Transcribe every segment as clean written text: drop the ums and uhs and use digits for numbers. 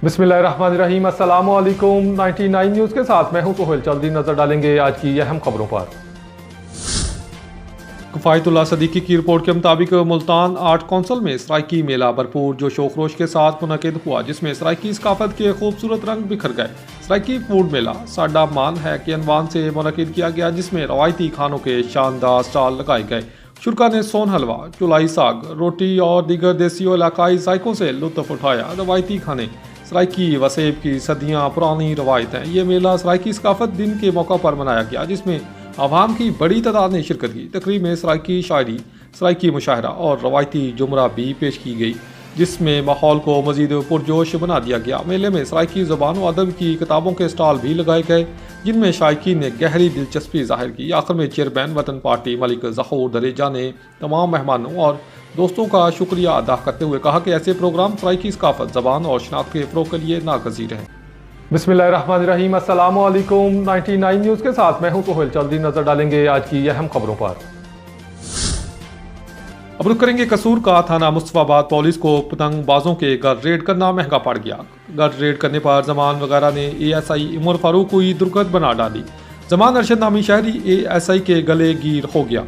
बिस्मिल्लाहिर्रहमानिर्रहीम अस्सलाम वालेकुम 99 न्यूज़ के साथ मैं हूं सोहेल। जल्दी नजर डालेंगे आज की अहम खबरों पर। किफ़ायतुल्लाह सदीकी की रिपोर्ट के मुताबिक मुल्तान आर्ट कौंसिल में सराइकी मेला भरपूर जोश व खरोश के साथ मुनक़िद हुआ, जिसमें सराइकी सकाफत के खूबसूरत रंग बिखर गए। सराइकी फूड मेला साडा मान है कि अनवान से मुनक़िद किया गया, जिसमें रवायती खानों के शानदार स्टॉल लगाए गए। शुरा ने सोन हलवा, चुलाई साग, रोटी और दीगर देसी और इलाकाई जायकों से लुत्फ़ उठाया। रवायती खाने सराइकी वसेब की सदियाँ पुरानी रवायत हैं। ये मेला सराइकी सकाफत दिन के मौका पर मनाया गया, जिसमें आवाम की बड़ी तादाद ने शिरकत की। तकरीब में सराइकी शायरी, सराइकी मुशायरा और रवायती जुमरा भी पेश की गई, जिसमें माहौल को मजीद पुरजोश बना दिया गया। मेले में सराइकी ज़बान व अदब की किताबों के स्टॉल भी लगाए गए, जिनमें शायकीन ने गहरी दिलचस्पी जाहिर की। आखिर में चेयरमैन वतन पार्टी मलिक ज़हूर दरेजा ने तमाम मेहमानों और दोस्तों का शुक्रिया अदा करते हुए कहा कि ऐसे प्रोग्राम सराइकी सकाफत, ज़बान और शनाख्त के फ़रोग़ के लिए नागज़ीर हैं। बिस्मिल्लाहिर्रहमानिर्रहीम अस्सलाम वालेकुम 99 न्यूज़ के साथ मैं हूं सोहेल। जल्दी नजर डालेंगे आज की अहम खबरों पर। अब रुक करेंगे कसूर का। थाना मुस्तफाबाद पुलिस को पतंगबाजों के घर रेड करना महंगा पड़ गया। घर रेड करने पर जमान वगैरह ने ASI उमर फारूक को दुर्गत बना डाली। जमान अरशद नामी शहरी ASI के गले गिर हो गया।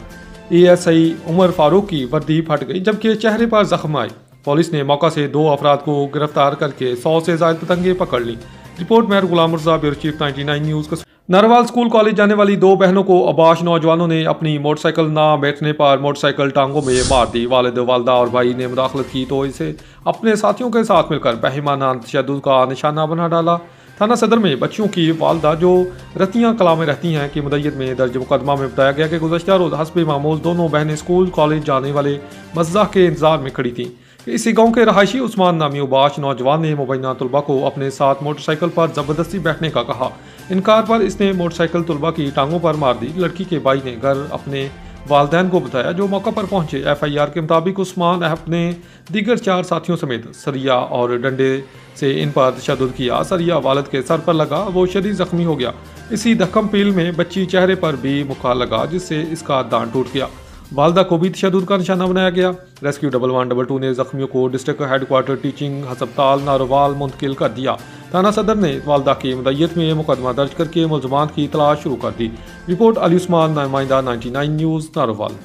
ASI उमर फारूक की वर्दी फट गई, जबकि चेहरे पर जख्म आए। पुलिस ने मौका से 2 अफराद को गिरफ्तार करके 100 से ज्यादा पतंगे पकड़ ली। Report Mehar Ghulam Mirza, bureau chief 99 news. Narwal school college जाने वाली 2 बहनों को अबाश नौजवानों ने अपनी मोटरसाइकिल ना बैठने पर मोटरसाइकिल टांगों में मार दी। वालिद, वालदा और भाई ने मुदाखलत की तो इसे अपने साथियों के साथ मिलकर बहिमाना तशद्दुद का निशाना बना डाला। थाना सदर में बच्चियों की वालदा, जो रतियाँ कला में रहती हैं, की मुद्दत में दर्ज मुकदमा में बताया गया कि गुज़श्ता रोज़ हस्बे मामूल दोनों बहनें स्कूल कॉलेज जाने वाले मज़्ज़ा के इंतजार में खड़ी थीं। इसी गांव के रहायशी उस्मान नामी उबाश नौजवान ने मुबैना तुलबा को अपने साथ मोटरसाइकिल पर ज़बरदस्ती बैठने का कहा। इनकार पर इसने मोटरसाइकिल तुलबा की टांगों पर मार दी। लड़की के भाई ने घर अपने वालदैन को बताया, जो मौका पर पहुंचे। FIR के मुताबिक उस्मान अपने दीगर 4 साथियों समेत सरिया और डंडे से इन पर तशद्दुद किया। सरिया वालिद के सर पर लगा, वो शदीद जख्मी हो गया। इसी धक्कम पील में बच्ची चेहरे पर भी मुक्का लगा, जिससे इसका दांत टूट गया। वालदा को भी तशद्दुद का निशाना बनाया गया। रेस्क्यू 1122 ने जख्मियों को डिस्ट्रिक्ट हेडक्वार्टर टीचिंग हस्पताल नारोवाल मुंतकिल कर दिया। थाना सदर ने वालदा की मुद्दत में मुकदमा दर्ज करके मुलजमान की तलाश शुरू कर दी। रिपोर्ट अली उस्मान, नुमाइंदा 99 न्यूज़ नारोवाल।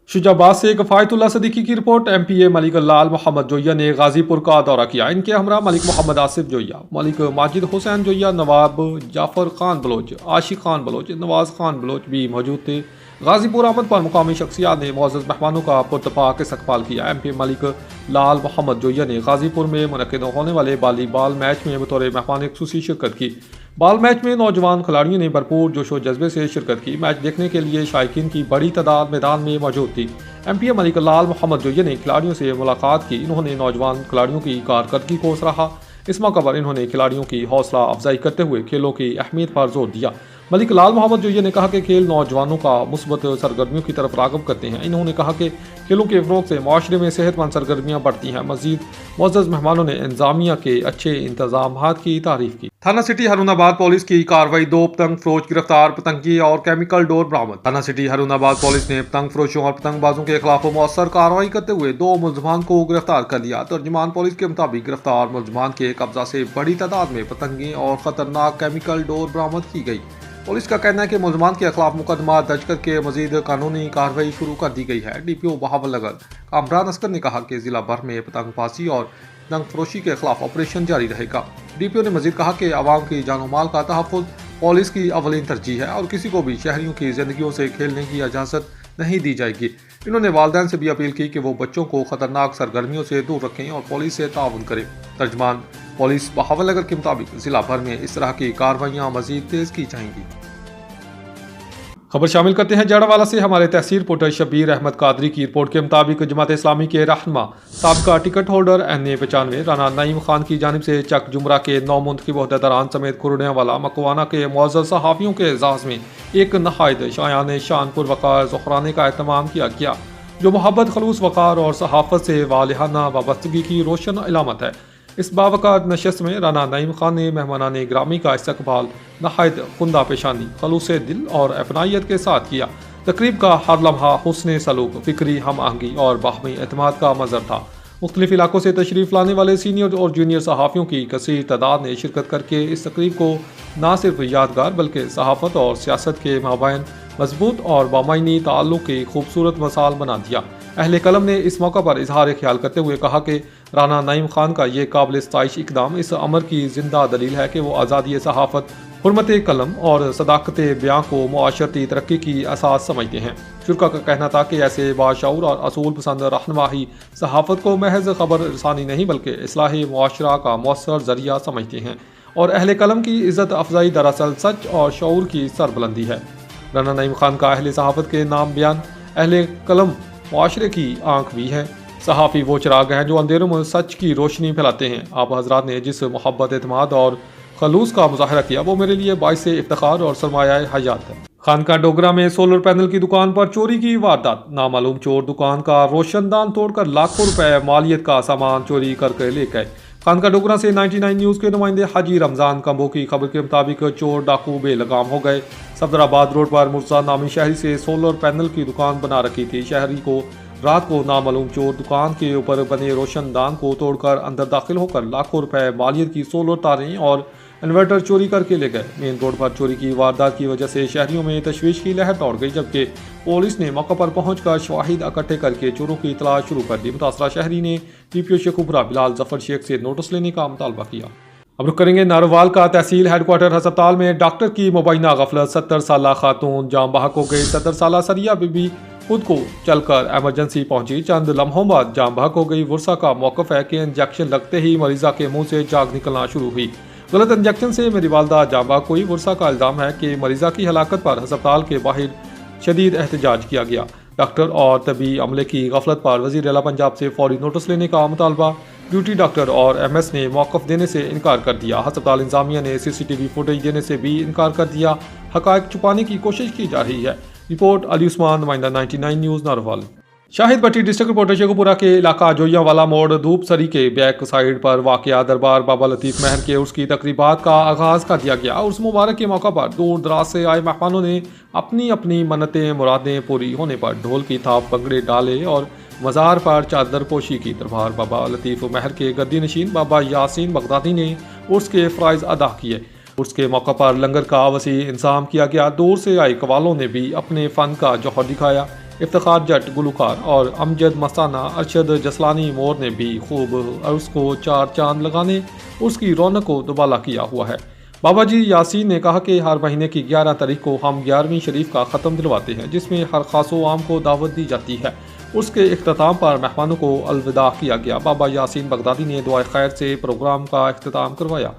शुजाबाद से किफ़ायतुल्लाह सदीकी की रिपोर्ट। MPA मलिक लाल मोहम्मद जोया ने गाजीपुर का दौरा किया। इनके हमरा मलिक मोहम्मद आसिफ जोया, मलिक माजिद हुसैन जोया, नवाब जाफर खान बलोच, आशिक खान बलोच, नवाज खान बलोच भी मौजूद थे। गाजीपुर आमद पर मुकामी शख्सियात ने मुअज़्ज़ज़ मेहमानों का पुरतपाक इस्तक़बाल किया। MPA मलिक लाल मोहम्मद जोया ने गाजीपुर में मुनक़िद होने वाले वॉलीबॉल मैच में बतौर मेहमान ख़ुसूसी शिरकत की। बॉल मैच में नौजवान खिलाड़ियों ने भरपूर जोश व जज्बे से शिरकत की। मैच देखने के लिए शायकीन की बड़ी तादाद मैदान में मौजूद थी। MPA मलिक लाल मोहम्मद जोया ने खिलाड़ियों से मुलाकात की। इन्होंने नौजवान खिलाड़ियों की कारकर्दगी को सराहा। इस मौका पर इन्होंने खिलाड़ियों की हौसला अफजाई करते हुए खेलों की अहमियत पर जोर दिया। मलिक लाल मोहम्मद जोया ने कहा कि खेल नौजवानों का मुस्बत सरगर्मियों की तरफ राग़िब करते हैं। इन्होंने कहा कि खेलों के फ़रोग़ से माशरे में सेहतमंद सरगर्मियाँ बढ़ती हैं। मज़ीद मुअज़्ज़ज़ मेहमानों ने इंतज़ामिया के अच्छे इंतज़ामात की तारीफ़ की। थाना सिटी हारूनाबाद पुलिस की कार्रवाई, 2 पतंग फरोश गिरफ्तार, पतंगी और केमिकल डोर बरामद। थाना सिटी हारूनाबाद पुलिस ने पतंग फरोशों और पतंगबाजों के खिलाफ मौसर कार्रवाई करते हुए 2 मुलजमान को गिरफ्तार कर लिया। तर्जुमान पुलिस के मुताबिक गिरफ्तार मुलजमान के कब्जा से बड़ी तादाद में पतंगे और खतरनाक केमिकल डोर बरामद की गई। पुलिस का कहना है कि मुलजमान के खिलाफ मुकदमा दर्ज करके मजीद कानूनी कार्रवाई शुरू कर दी गई है। DPO बहावलनगर कामरान अस्कर ने कहा कि जिला भर में पतंगबाजी और पतंग फरोशी के खिलाफ ऑपरेशन जारी रहेगा। DPO ने मजीद कहा कि आवाम की जानो माल का तहफ़्फ़ुज़ पुलिस की अवलीन तरजीह है और किसी को भी शहरियों की जिंदगियों से खेलने की इजाज़त नहीं दी जाएगी। इन्होंने वालिदैन से भी अपील की कि वो बच्चों को खतरनाक सरगर्मियों से दूर रखें और पुलिस से ताउन करें। तर्जमान पुलिस बहावलनगर के मुताबिक जिला भर में इस तरह की कार्रवाइयाँ मजीद तेज की जाएंगी। खबर शामिल करते हैं जाड़ावाला से। हमारे तहसील रिपोर्टर शबीर अहमद कादरी की रिपोर्ट के मुताबिक जमात इस्लामी के रहनुमा साबका ticket holder NA95 Rana Naeem Khan की जानिब से चक जुमरा के 9 मुंतखब ओहदेदारान समेत कुरनेवाला मकवाना के मुअज़्ज़ज़ सहाफ़ियों के एजाज़ में एक नहायत शायान शानपुर वक़ार ज़ुहराने का एहतमाम किया गया, जो मोहब्बत, खलूस, वक़ार और सहाफ़त से वालिहाना वाबस्तगी की रोशन अलामत है। इस बावकार नशस्त में राना नईम खान ने मेहमानान ग्रामी का इस्तकबाल नहायत खुंदा पेशानी, खलूस दिल और अपनायत के साथ किया। तकरीब का हर लम्हा हुस्न सलूक, फ़िक्री हम आहंगी और बाहमी एतमाद का मज़र था। मुख्तलिफ इलाकों से तशरीफ़ लाने वाले सीनियर और जूनियर सहाफ़ियों की कसीर तादाद ने शिरकत करके इस तकरीब को न सिर्फ यादगार बल्कि सहाफ़त और सियासत के माबैन मजबूत और बामायनी ताल्लुक़ की खूबसूरत मिसाल बना दिया। अहले कलम ने इस मौका पर इजहार ख्याल करते हुए कहा कि राना नईम खान का ये काबिल सताइश इकदाम इस अमर की जिंदा दलील है कि वो आज़ादी सहाफ़त, हुर्मत कलम और सदाकत बयां को मुआशरती तरक्की की असास समझते हैं। शुरा का कहना था कि ऐसे बाशऊर और असूल पसंद रहनुमा ही सहाफ़त को महज खबर रसानी नहीं बल्कि इस्लाह मुआशरा का मौसर ज़रिया समझते हैं और अहले कलम की इज़्ज़त अफजाई दरअसल सच और शऊर की सरबुलंदी है। राना नईम खान का अहले सहाफ़त के नाम बयान अहले कलम मुआशरे की आँख भी है। सहाफ़ी वो चिराग हैं जो अंधेरों में सच की रोशनी फैलाते हैं। आप हजरात ने जिस मोहब्बत, एतमाद और खलूस का मुजाहरा किया वो मेरे लिए बाइस इफ्तिखार और सरमाया हयात है। खानका डोगरा में सोलर पैनल की दुकान पर चोरी की वारदात। नामालूम चोर दुकान का रोशनदान तोड़कर लाखों रुपए मालियत का सामान चोरी करके ले गए। खानका डोगरा से 99 न्यूज़ के नुमाइंदे हाजी रमज़ान कंबो की खबर के मुताबिक चोर डाकू बेलगाम हो गए। सफदराबाद रोड पर मुर्जा नामी शहरी से सोलर पैनल की दुकान बना रखी थी। शहरी को रात को नामालूम चोर दुकान के ऊपर बने रोशनदान को तोड़कर अंदर दाखिल होकर लाखों रुपए मालियत की सोलर तारें और इन्वर्टर चोरी करके ले गए। मेन रोड पर चोरी की वारदात की वजह से शहरियों में तशवीश की लहर दौड़ गई, जबकि पुलिस ने मौके पर पहुंचकर शवाहिद इकट्ठे करके चोरों की तलाश शुरू कर दी। मुतासरा शहरी ने DPO शेखुपुरा बिलाल जफर शेख से नोटिस लेने का मुतालबा किया। अब रुक करेंगे नारोवाल का तहसील हेडक्वार्टर अस्पताल में डॉक्टर की मुबैना गफलत। 70 साल खातून जाम बहक हो गई। 70 साल सरिया बीबी खुद को चलकर एमरजेंसी पहुंची। चंद लम्हों बाद जाम बहक हो गई। वर्षा का मौकफ है कि इंजेक्शन लगते ही मरीजा के मुंह से जाग निकलना शुरू हुई। गलत इंजेक्शन से मेरी वालदा जाम बहक हुई। वर्षा का इल्ज़ाम है कि मरीजा की हलाकत पर अस्पताल के बाहर शदीद एहतजाज किया गया। डॉक्टर और तबी अमले की गफलत पर वज़ीर आला पंजाब से फौरी नोटिस लेने का मुतालबा। ड्यूटी डॉक्टर और MS ने मौक़िफ़ देने से इनकार कर दिया। अस्पताल इंतज़ामिया ने CCTV फुटेज देने से भी इनकार कर दिया। हक़ाइक़ छुपाने की कोशिश की जा रही है। रिपोर्ट अली उस्मान, नुमाइंदा 99 न्यूज़ नारोवाल। शाहिद भट्टी डिस्ट्रिक्ट रिपोर्टर शेखुपुरा के इलाका जोयावाला मोड़ धूप सरी के बैक साइड पर वाक़या दरबार बाबा लतीफ़ महर के उसकी तकरीबात का आगाज़ कर दिया गया। उस मुबारक के मौका पर दूर दराज से आए मेहमानों ने अपनी अपनी मन्नतें मुरादें पूरी होने पर ढोल की थाप पगड़े डाले और मज़ार पर चादर पोशी की। दरबार बाबा लतीफ़ महर के गद्दी नशीन बाबा यासीन बगदादी ने उर्स के फ़राइज़ अदा किए। उर्स के मौका पर लंगर का वसी इंतज़ाम किया गया। दूर से आए कवालों ने भी अपने फ़न का जौहर दिखाया। इफ्तिखार जट गुलकार और अमजद मस्ताना अरशद जसलानी मोर ने भी खूब उर्स को चार चांद लगाने उसकी रौनक को दुबाला किया हुआ है। बाबा जी यासीन ने कहा कि हर महीने की 11 तारीख को हम 11वीं शरीफ का ख़त्म दिलवाते हैं, जिसमें हर खासो आम को दावत दी जाती है। उसके इख्तिताम पर मेहमानों को अलविदा किया गया। बाबा यासीन बगदादी ने दुआ खैर से प्रोग्राम का इख्तिताम करवाया।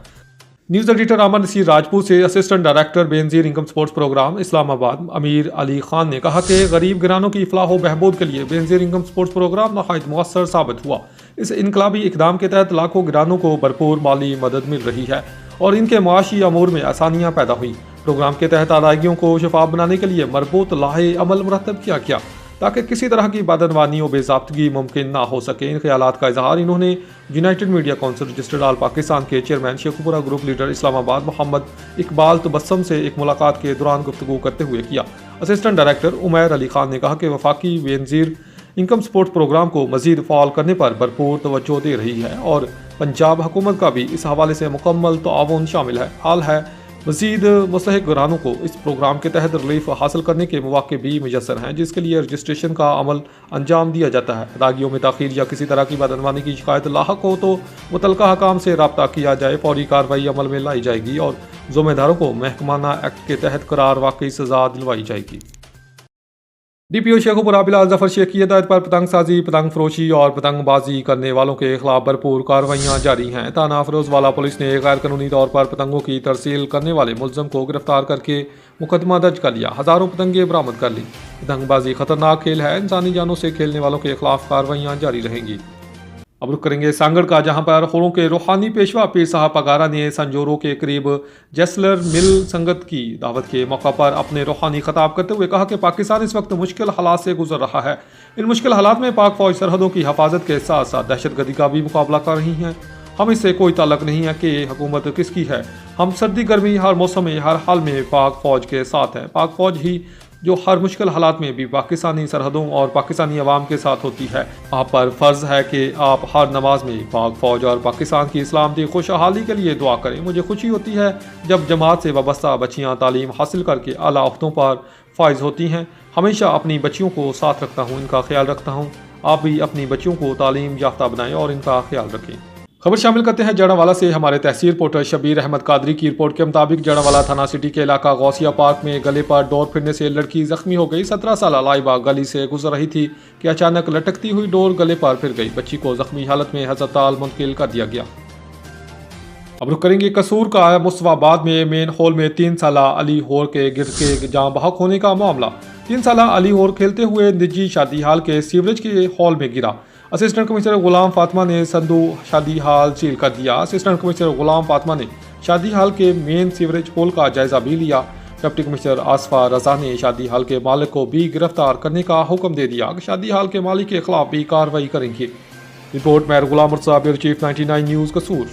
न्यूज़ एडिटर अमन नसीर राजपूत से assistant director Benazir income sports program Islamabad Amir Ali Khan ने कहा कि गरीब गिरानों की फलाह व बहबूद के लिए बेनज़ीर इनकम स्पोर्ट्स प्रोग्राम नहायत मुअस्सर साबित हुआ। इस इनकलाबी इकदाम के तहत लाखों गिरानों को भरपूर माली मदद मिल रही है और इनके माशी अमूर में आसानियाँ पैदा हुई। प्रोग्राम के तहत अदायगियों को शफाफ बनाने के लिए मरबूत लाहे अमल मुरतब किया गया ताकि किसी तरह की बदनवानी और बेज़ाब्तगी मुमकिन ना हो सके। इन ख्यालात का इजहार इन्होंने United Media Council registered all Pakistan के chairman Sheikhupura group leader Islamabad Mohammad Iqbal Tabassum से एक मुलाकात के दौरान गुफ्तगू करते हुए किया। असिस्टेंट डायरेक्टर उमैर अली खान ने कहा कि वफाकी बेनज़ीर इनकम सपोर्ट प्रोग्राम को मज़ीद फ़ाल करने पर भरपूर तवज्जो दे रही है और पंजाब हुकूमत का भी इस हवाले से मुकम्मल ताउन शामिल है। हाल है मज़ीद मुस्तहिक घरानों को इस प्रोग्राम के तहत रिलीफ हासिल करने के मौके भी मुयस्सर हैं, जिसके लिए रजिस्ट्रेशन का अमल अंजाम दिया जाता है। अदायगियों में ताख़ीर या किसी तरह की बदनवानी की शिकायत लाहक हो तो मुतलका हकाम से रब्ता किया जाए, फौरी कार्रवाई अमल में लाई जाएगी और ज़िम्मेदारों को महकमाना एक्ट के तहत करार वाकई सज़ा दिलवाई जाएगी। DPO शेखुपुरा बिलाल जफर शेख की हिदायत पर पतंग साजी, पतंग फरोशी और पतंगबाजी करने वालों के खिलाफ भरपूर कार्रवाइयाँ जारी हैं। थाना फिरोजवाला पुलिस ने गैर कानूनी तौर पर पतंगों की तरसील करने वाले मुलजम को गिरफ्तार करके मुकदमा दर्ज कर लिया। हज़ारों पतंगें बरामद कर ली। पतंगबाजी खतरनाक खेल है, इंसानी जानों से खेलने वालों के खिलाफ कार्रवाइयाँ जारी रहेंगी। अब रुक करेंगे सांगड़ का, जहां पर खोरों के रूहानी पेशवा पीर साहब पगारा ने संजोरों के करीब जैसलर मिल संगत की दावत के मौका पर अपने रूहानी खिताब करते हुए कहा कि पाकिस्तान इस वक्त मुश्किल हालात से गुजर रहा है। इन मुश्किल हालात में पाक फौज सरहदों की हिफाजत के साथ साथ दहशतगर्दी का भी मुकाबला कर रही है। हम इससे कोई ताल्लुक नहीं है कि हुकूमत किसकी है। हम सर्दी गर्मी हर मौसम में हर हाल में पाक फौज के साथ हैं। पाक फौज ही जो हर मुश्किल हालात में भी पाकिस्तानी सरहदों और पाकिस्तानी अवाम के साथ होती है। आप पर फ़र्ज़ है कि आप हर नमाज में पाक फ़ौज और पाकिस्तान की सलामती खुशहाली के लिए दुआ करें। मुझे खुशी होती है जब जमात से वाबस्ता बच्चियाँ तालीम हासिल करके आला ओहदों पर फाइज होती हैं। हमेशा अपनी बच्चियों को साथ रखता हूँ, इनका ख्याल रखता हूँ। आप भी अपनी बच्चियों को तालीम याफ्ता बनाएं और इनका ख्याल रखें। खबर शामिल करते हैं जड़ावाला से। हमारे तहसील रिपोर्टर शबीर अहमद कादरी की रिपोर्ट के मुताबिक जड़ावाला थाना सिटी के इलाका गौसिया पार्क में गले पर डोर फिरने से लड़की जख्मी हो गई। 17 साल लाइबा गली से गुजर रही थी कि अचानक लटकती हुई डोर गले पर फिर गई। बच्ची को जख्मी हालत में हस्पताल मुंतकिल कर दिया गया। अब रुक करेंगे कसूर का मुस्तफाबाद में मेन हॉल में 3 साल अली होर के गिर के जाँ बहक होने का मामला। 3 साल अली होर खेलते हुए निजी शादी हाल के सीवरेज के हॉल में गिरा। असिस्टेंट कमिश्नर गुलाम फातिमा ने संदू शादी हाल सील कर दिया। असिस्टेंट कमिश्नर गुलाम फातिमा ने शादी हाल के मेन सीवरेज होल का जायजा भी लिया। डिप्टी कमिश्नर आसफा रजा ने शादी हाल के मालिक को भी गिरफ्तार करने का हुक्म दे दिया। शादी हाल के मालिक के खिलाफ भी कार्रवाई करेंगे। रिपोर्ट मेयर गुलाम मुर्तज़ा, ब्यूरो चीफ 99 न्यूज़ कसूर।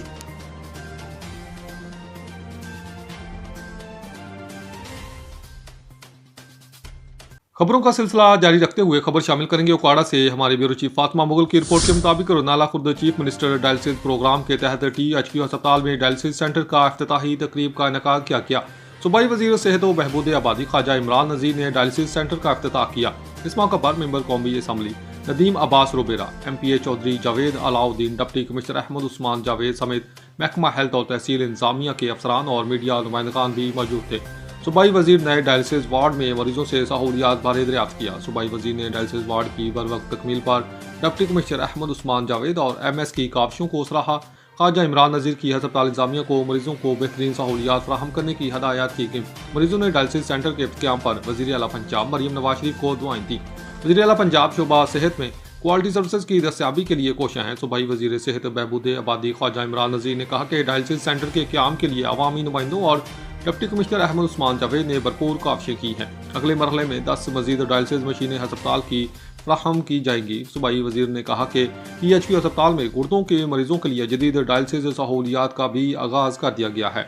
खबरों का सिलसिला जारी रखते हुए खबर शामिल करेंगे उकाड़ा से। हमारे ब्यूरो चीफ फातिमा मुगल की रिपोर्ट के मुताबिक Nala Khurd chief minister dialysis program के तहत THQ अस्पताल में डायलिसिस सेंटर का इफ्तिताही तकरीब का इनेकाद किया गया। सूबाई वजीर सेहत व बहबूद आबादी ख्वाजा इमरान नज़ीर ने डायलिसिस सेंटर का इफ्तिताह किया। इस मौके पर मेंबर कौमी assembly Nadeem Abbas Rubera, MPA Chaudhry Javed Alauddin, deputy commissioner Ahmad Usman Javed समेत महकमा हेल्थ और तहसील इंतजामिया के अफसरान और मीडिया नुमाइंदगान भी मौजूद थे। सूबाई वजीर ने डायलिसिस वार्ड में मरीजों से सहूलियात बारे दरियाफ्त किया। सूबाई वजीर ने डायलिसिस वार्ड की बर वक्त तकमील पर डिप्टी कमिश्नर अहमद उस्मान जावेद और MS की काविशों को सराहा। ख्वाजा इमरान नज़ीर की अस्पताल इंतजामिया को मरीजों को बेहतरीन सहूलियात फराहम करने की हदायत की गई। मरीजों ने डायलिसिस सेंटर के इख्तियाम पर वज़ीर आला पंजाब मरियम नवाज शरीफ को दुआएं दी। वज़ीर आला पंजाब शोबा सेहत में क्वालिटी सर्विसेज की दस्तियाबी के लिए कोशिश हैं। सूबाई वजीर सेहत बहबूद आबादी ख्वाजा इमरान नज़ीर ने कहा कि डायलिसिस सेंटर के क़याम के लिए अवामी नुमाइंदों और डिप्टी कमिश्नर अहमद उस्मान जावेद ने भरपूर काविशें की हैं। अगले मरहले में 10 मजीद डायलिसिस मशीनें अस्पताल की फ्राहम की जाएंगी। सूबाई वजीर ने कहा कि THQ अस्पताल में गुर्दों के मरीजों के लिए जदीद डायलिसिस सहूलियात का भी आगाज़ कर दिया गया है।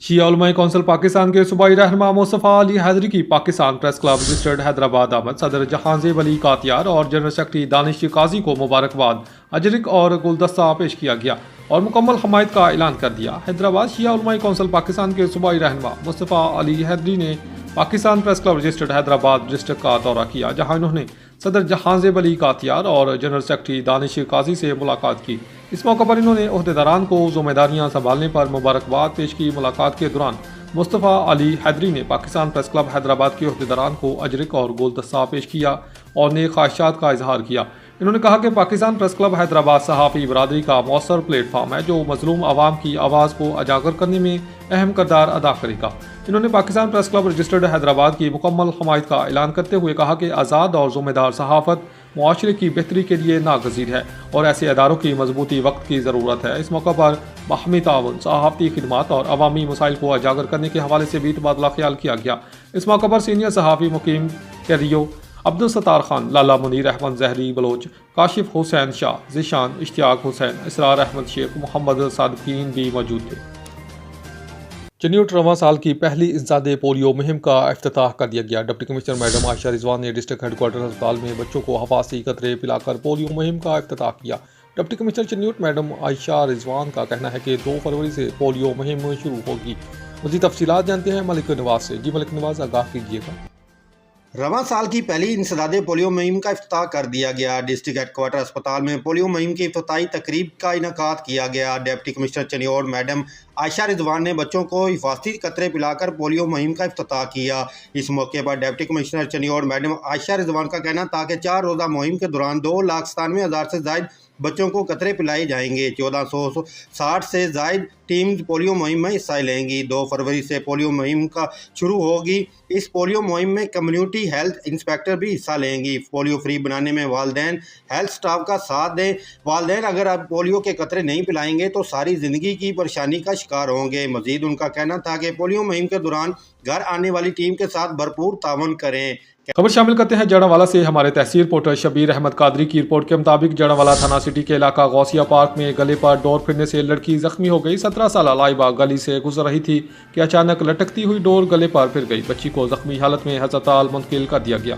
शिया उलमाए कौंसिल पाकिस्तान के सूबाई रहनुमा मुस्तफ़ा अली हैदरी की Pakistan press club registered Hyderabad आमद सदर जहांजेब अली कातियार और जनरल सेक्रेटरी दानिश काजी को मुबारकबाद, अजरिक और गुलदस्ता पेश किया गया और मुकम्मल हमायत का ऐलान कर दिया। हैदराबाद शिया उलमाए कौंसिल पाकिस्तान के सूबाई रहनुमा मुस्तफ़ा अली हैदरी ने Pakistan press club registered Hyderabad district का दौरा किया, जहाँ इन्होंने सदर जहांजेब अली कातियार और जनरल सेक्रेटरी दानिश काजी से मुलाकात की। इस मौके पर इन्होंने ओहदेदारान को जिम्मेदारियां संभालने पर मुबारकबाद पेश की। मुलाकात के दौरान मुस्तफ़ा अली हैदरी ने पाकिस्तान प्रेस क्लब हैदराबाद के ओहदेदारान को अजरिक और गुलदस्ता पेश किया और नेक ख्वाहिशात का इजहार किया। इन्होंने कहा कि पाकिस्तान प्रेस क्लब हैदराबाद सहाफ़ी बरादरी का मौसर प्लेटफार्म है जो मजलूम आवाम की आवाज़ को उजागर करने में अहम किरदार अदा करेगा। इन्होंने Pakistan press club registered Hyderabad की मुकम्मल हमायत का ऐलान करते हुए कहा कि आज़ाद और ज़िम्मेदार सहाफ़त मुआशरे की बेहतरी के लिए नागज़ीर है और ऐसे अदारों की मजबूती वक्त की ज़रूरत है। इस मौका पर बाहमी ताउन, सहाफ़ती खिदमात और अवामी मसाइल को उजागर करने के हवाले से भी तबादला ख्याल किया गया। इस मौका पर सीनियर सहाफ़ी मुकीम कैरियो अब्दुल सत्तार खान, लाला मुनीर अहमद जहरी बलोच, काशिफ हुसैन शाह, ज़िशान, इश्तियाक हुसैन, इसरार अहमद शेख, मोहम्मद सादिकीन भी मौजूद थे। चनियोट रवां साल की पहली इंसादे पोलियो मुहिम का इफ्तिताह कर दिया गया। Deputy commissioner madam Ayesha Rizwan ने डिस्ट्रिक्ट हेडक्वार्टर अस्पताल में बच्चों को हफासी कतरे पिलाकर पोलियो मुहिम का इफ्तिताह किया। Deputy commissioner Chiniot madam Ayesha Rizwan का कहना है कि 2 फरवरी से पोलियो मुहिम शुरू होगी। मज़ीद तफसीलात जानते हैं मलिक नवाज से। जी मलिक नवाज, आगाह कीजिएगा। रवां साल की पहली इंसदादे पोलियो मुहिम का इफ्तिताह कर दिया गया। डिस्ट्रिक्ट हेडक्वार्टर अस्पताल में पोलियो मुहिम की इफ्तिताही तकरीब का इनेकाद किया गया। Deputy commissioner Chiniot madam Ayesha Rizwan ने बच्चों को हिफाजती कतरे पिलाकर पोलियो मुहिम का इफ्तिताह किया। इस मौके पर deputy commissioner Chiniot madam Ayesha Rizwan का कहना था कि 4 रोज़ा मुहिम के दौरान 2,97,000 से ज़ायद बच्चों को कतरे पिलाए जाएंगे। 1460 से ज़ायद टीम पोलियो मुहिम में हिस्सा लेंगी। 2 फरवरी से पोलियो मुहिम का शुरू होगी। इस पोलियो मुहिम में कम्युनिटी हेल्थ इंस्पेक्टर भी हिस्सा लेंगी। पोलियो फ्री बनाने में वालदैन हेल्थ स्टाफ का साथ दें। वालदैन अगर आप पोलियो के कतरे नहीं पिलाएंगे तो सारी ज़िंदगी की परेशानी का शिकार होंगे। मज़ीद उनका कहना था कि पोलियो मुहिम के दौरान घर आने वाली टीम के साथ भरपूर तावन करें। खबर शामिल करते हैं जड़ावाला से। हमारे तहसील रिपोर्टर शबीर अहमद कादरी की रिपोर्ट के मुताबिक जड़ावाला थाना सिटी के इलाका गौसिया पार्क में गले पर डोर फिरने से लड़की जख्मी हो गई। 17 17 साल लाइबा गली से गुजर रही थी कि अचानक लटकती हुई डोर गले पर फिर गई। बच्ची को जख्मी हालत में हस्पताल मुंतकिल कर दिया गया।